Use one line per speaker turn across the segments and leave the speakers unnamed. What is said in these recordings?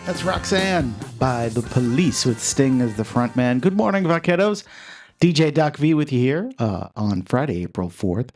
That's Roxanne by The Police with Sting as the frontman. Good morning, Vaqueros. DJ Doc V with you here on Friday, April 4th.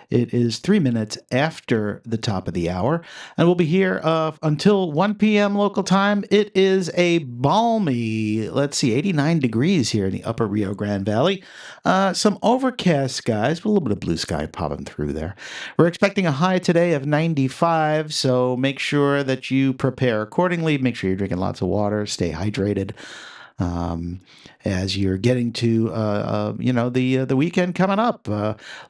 It is 3 minutes after the top of the hour, and we'll be here until 1 p.m. local time. It is a balmy, 89 degrees here in the upper Rio Grande Valley. Some overcast skies, but a little bit of blue sky popping through there. We're expecting a high today of 95, so make sure that you prepare accordingly. Make sure you're drinking lots of water, stay hydrated. As you're getting to, the weekend coming up.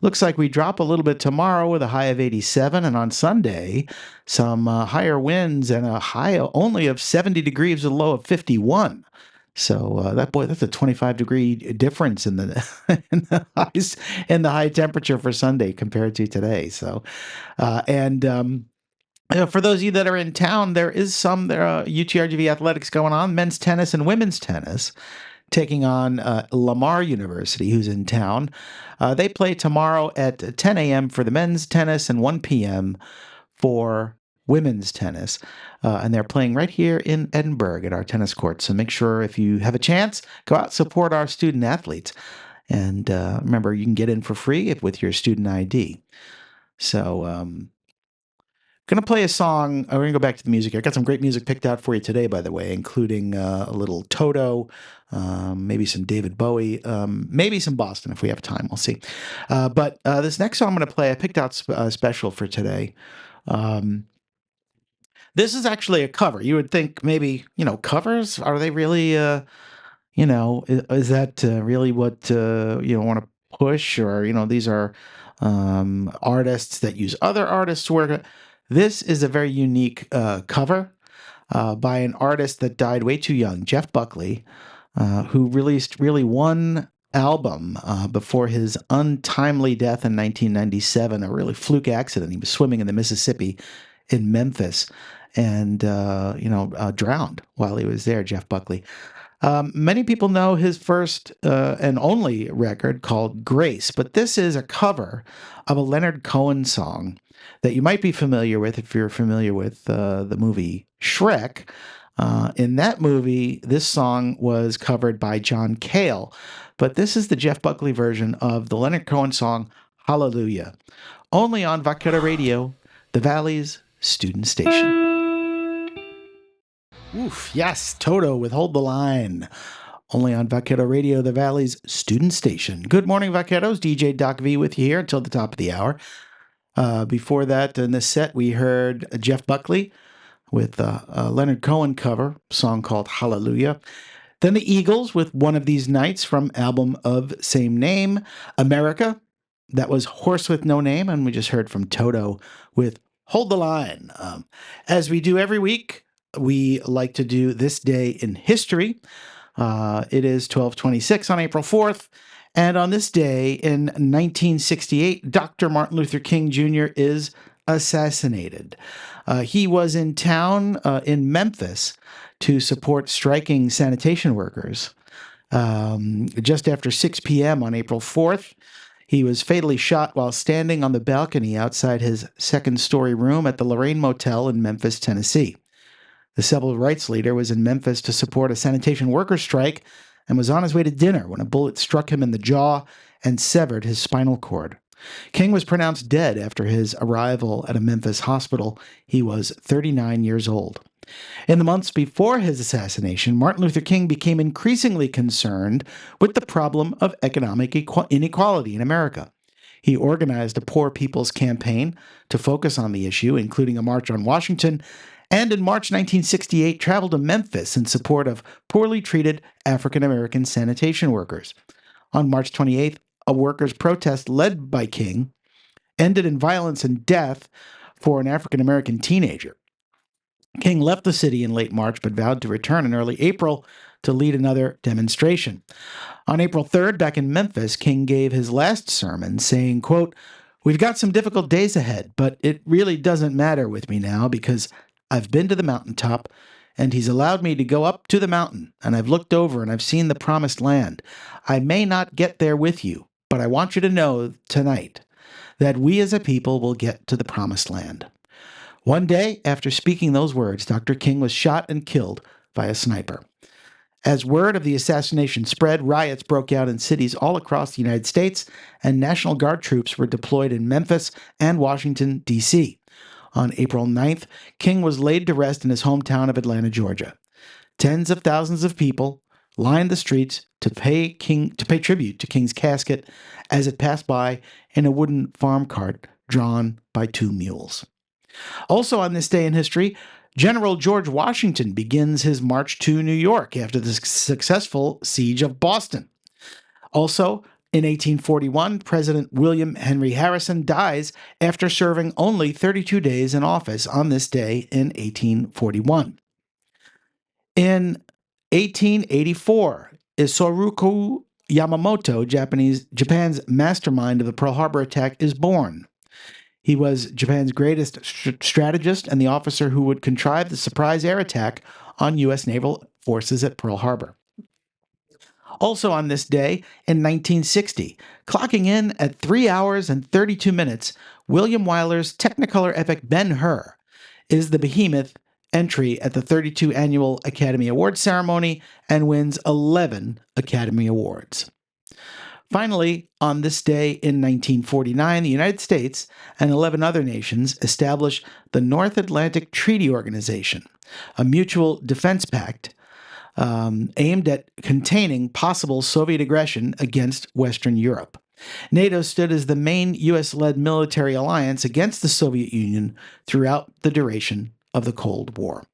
Looks like we drop a little bit tomorrow with a high of 87, and on Sunday, some higher winds and a high only of 70 degrees with a low of 51. So that's a 25-degree difference in the in the high temperature for Sunday compared to today. So, for those of you that are in town, there is some UTRGV athletics going on, men's tennis and women's tennis, taking on Lamar University, who's in town. They play tomorrow at 10 a.m. for the men's tennis and 1 p.m. for women's tennis. And they're playing right here in Edinburgh at our tennis court. So make sure if you have a chance, go out, support our student athletes. And remember, you can get in for free with your student ID. So, going to play a song. We're going to go back to the music. I got some great music picked out for you today, by the way, including a little Toto, maybe some David Bowie, maybe some Boston if we have time. We'll see. But this next song I'm going to play, I picked out special for today. This is actually a cover. You would think maybe, covers, are they really, is that really what you want to push? Or, these are artists that use other artists' work. This is a very unique cover by an artist that died way too young, Jeff Buckley, who released really one album before his untimely death in 1997, a really fluke accident. He was swimming in the Mississippi in Memphis and, drowned while he was there, Jeff Buckley. Many people know his first and only record called Grace, but this is a cover of a Leonard Cohen song that you might be familiar with if you're familiar with the movie Shrek. In that movie, this song was covered by John Cale, but this is the Jeff Buckley version of the Leonard Cohen song Hallelujah, only on Vaquero Radio, the Valley's student station. Oof, yes, Toto with Hold the Line. Only on Vaquero Radio, the Valley's student station. Good morning, Vaqueros. DJ Doc V with you here until the top of the hour. Before that, in this set, we heard Jeff Buckley with a Leonard Cohen cover song called Hallelujah. Then the Eagles with One of These Nights from album of same name. America, that was Horse with No Name. And we just heard from Toto with Hold the Line. As we do every week, we like to do This Day in History. It is 1226 on April 4th. And on this day in 1968, Dr. Martin Luther King Jr. is assassinated. He was in town in Memphis to support striking sanitation workers. Just after 6 p.m. on April 4th, he was fatally shot while standing on the balcony outside his second-story room at the Lorraine Motel in Memphis, Tennessee. The civil rights leader was in Memphis to support a sanitation workers' strike and was on his way to dinner when a bullet struck him in the jaw and severed his spinal cord. King was pronounced dead after his arrival at a Memphis hospital. He was 39 years old. In the months before his assassination, Martin Luther King became increasingly concerned with the problem of economic inequality in America. He organized a Poor People's Campaign to focus on the issue, including a march on Washington, and in March 1968 traveled to Memphis in support of poorly treated African-American sanitation workers. On March 28th, a workers' protest led by King ended in violence and death for an African-American teenager. King left the city in late March but vowed to return in early April to lead another demonstration. On April 3rd, back in Memphis, King gave his last sermon saying, quote, "We've got some difficult days ahead, but it really doesn't matter with me now because I've been to the mountaintop, and he's allowed me to go up to the mountain, and I've looked over and I've seen the promised land. I may not get there with you, but I want you to know tonight that we as a people will get to the promised land." One day after speaking those words, Dr. King was shot and killed by a sniper. As word of the assassination spread, riots broke out in cities all across the United States, and National Guard troops were deployed in Memphis and Washington, D.C. On April 9th, King was laid to rest in his hometown of Atlanta, Georgia. Tens of thousands of people lined the streets to pay tribute to King's casket as it passed by in a wooden farm cart drawn by two mules. Also on this day in history, General George Washington begins his march to New York after the successful siege of Boston. Also, in 1841, President William Henry Harrison dies after serving only 32 days in office on this day in 1841. In 1884, Isoroku Yamamoto, Japan's mastermind of the Pearl Harbor attack, is born. He was Japan's greatest strategist and the officer who would contrive the surprise air attack on U.S. naval forces at Pearl Harbor. Also on this day, in 1960, clocking in at 3 hours and 32 minutes, William Wyler's Technicolor epic Ben-Hur is the behemoth entry at the 32nd Annual Academy Awards ceremony and wins 11 Academy Awards. Finally, on this day in 1949, the United States and 11 other nations established the North Atlantic Treaty Organization, a mutual defense pact aimed at containing possible Soviet aggression against Western Europe. NATO stood as the main U.S.-led military alliance against the Soviet Union throughout the duration of the Cold War.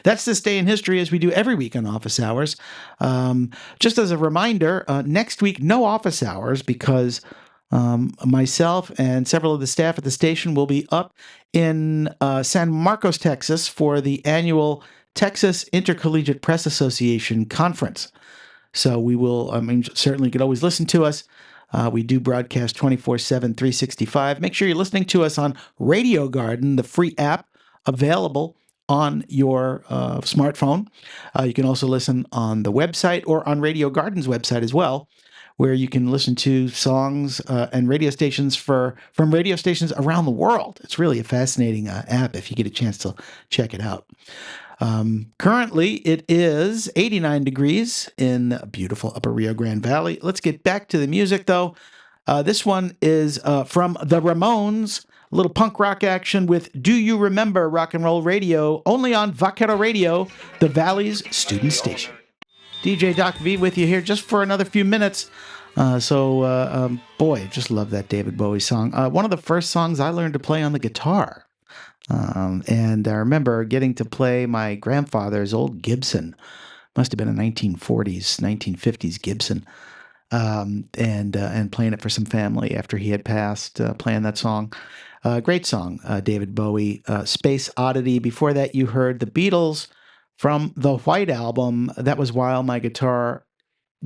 That's this day in history, as we do every week on Office Hours. Just as a reminder, next week, no office hours because myself and several of the staff at the station will be up in San Marcos, Texas for the annual Texas Intercollegiate Press Association conference. So we will, certainly you could always listen to us. We do broadcast 24/7, 365. Make sure you're listening to us on Radio Garden, the free app available on your smartphone. You can also listen on the website or on Radio Garden's website as well, where you can listen to songs and radio stations from radio stations around the world. It's really a fascinating app if you get a chance to check it out. Currently, it is 89 degrees in beautiful Upper Rio Grande Valley. Let's get back to the music, though. This one is from the Ramones. A little punk rock action with Do You Remember Rock and Roll Radio, only on Vaquero Radio, the Valley's student station. DJ Doc V with you here just for another few minutes. Boy, just love that David Bowie song. One of the first songs I learned to play on the guitar. And I remember getting to play my grandfather's old Gibson. Must have been a 1940s, 1950s Gibson. And playing it for some family after he had passed, playing that song. Great song, David Bowie, Space Oddity. Before that, you heard the Beatles from the White Album. That was While My Guitar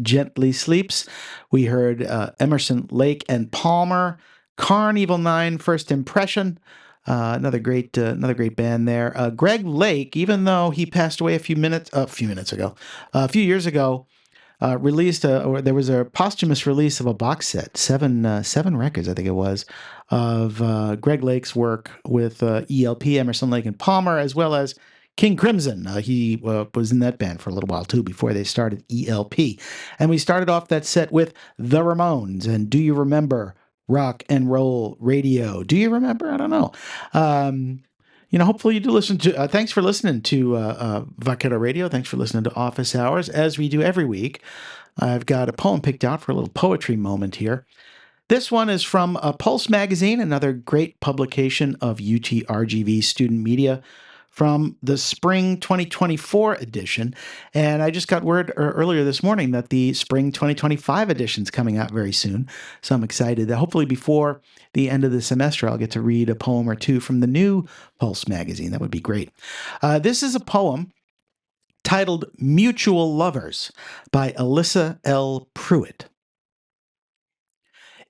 Gently Sleeps. We heard Emerson, Lake and Palmer, Carnival 9, First Impression. Another great band there. Greg Lake, even though he passed away a few years ago, released there was a posthumous release of a box set, seven records, I think it was, of Greg Lake's work with ELP, Emerson, Lake and Palmer, as well as King Crimson. He was in that band for a little while too before they started ELP. And we started off that set with the Ramones and Do You Remember Rock and Roll Radio? Do you remember? I don't know. Hopefully you do listen to, thanks for listening to Vaquero Radio. Thanks for listening to Office Hours. As we do every week, I've got a poem picked out for a little poetry moment here. This one is from Pulse Magazine, another great publication of UTRGV student media, from the spring 2024 edition. And I just got word earlier this morning that the spring 2025 edition is coming out very soon. So I'm excited that hopefully before the end of the semester, I'll get to read a poem or two from the new Pulse magazine. That would be great. This is a poem titled Mutual Lovers by Alyssa L. Pruitt.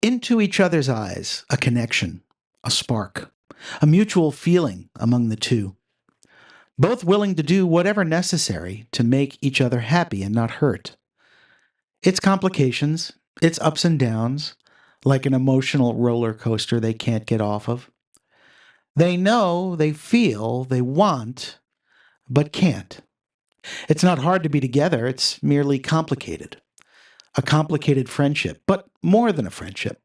Into each other's eyes, a connection, a spark, a mutual feeling among the two. Both willing to do whatever necessary to make each other happy and not hurt. Its complications, its ups and downs, like an emotional roller coaster they can't get off of. They know, they feel, they want, but can't. It's not hard to be together, it's merely complicated. A complicated friendship, but more than a friendship.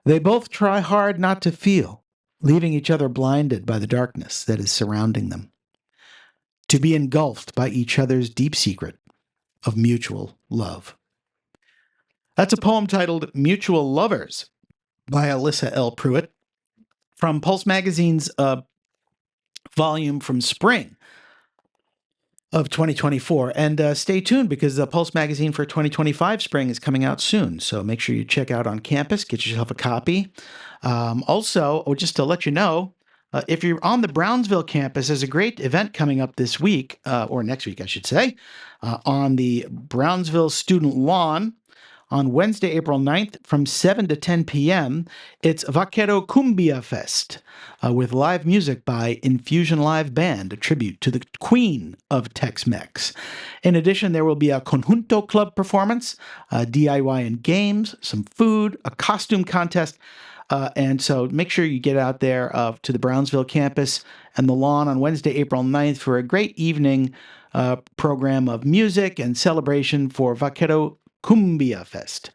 They both try hard not to feel, leaving each other blinded by the darkness that is surrounding them. To be engulfed by each other's deep secret of mutual love. That's a poem titled Mutual Lovers by Alyssa L. Pruitt from Pulse Magazine's volume from spring of 2024. And stay tuned because the Pulse Magazine for 2025 spring is coming out soon. So make sure you check out on campus, get yourself a copy. Also, just to let you know, if you're on the Brownsville campus, there's a great event coming up this week, or next week, I should say, on the Brownsville Student Lawn on Wednesday, April 9th from 7 to 10 p.m. It's Vaquero Cumbia Fest with live music by Infusion Live Band, a tribute to the queen of Tex-Mex. In addition, there will be a Conjunto Club performance, DIY and games, some food, a costume contest. And so make sure you get out there to the Brownsville campus and the lawn on Wednesday, April 9th for a great evening program of music and celebration for Vaquero Cumbia Fest.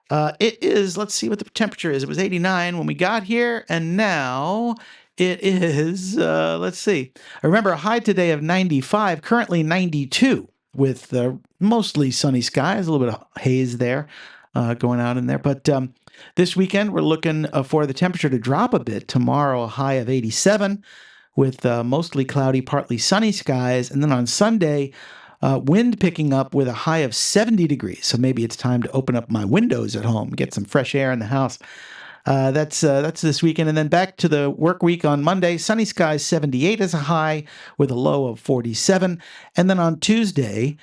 It is, let's see what the temperature is. It was 89 when we got here, and now it is, let's see. I remember a high today of 95, currently 92, with mostly sunny skies, a little bit of haze there going out in there. But this weekend, we're looking for the temperature to drop a bit. Tomorrow, a high of 87, with mostly cloudy, partly sunny skies. And then on Sunday, wind picking up with a high of 70 degrees. So maybe it's time to open up my windows at home, get some fresh air in the house. That's this weekend. And then back to the work week on Monday, sunny skies, 78 is a high with a low of 47. And then on Tuesday,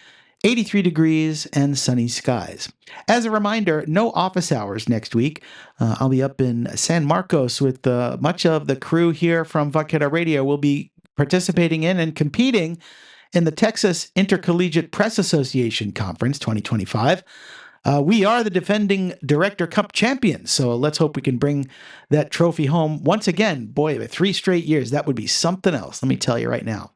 83 degrees and sunny skies. As a reminder, no office hours next week. I'll be up in San Marcos with much of the crew here from Vaquero Radio. We'll be participating in and competing in the Texas Intercollegiate Press Association Conference 2025. We are the defending Director Cup champions, so let's hope we can bring that trophy home once again. Boy, 3 straight years, that would be something else, let me tell you right now.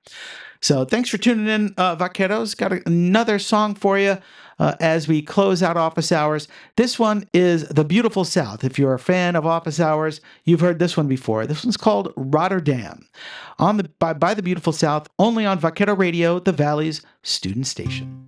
So thanks for tuning in, Vaqueros. Got another song for you as we close out office hours. This one is The Beautiful South. If you're a fan of office hours, you've heard this one before. This one's called Rotterdam by The Beautiful South, only on Vaquero Radio, the Valley's student station.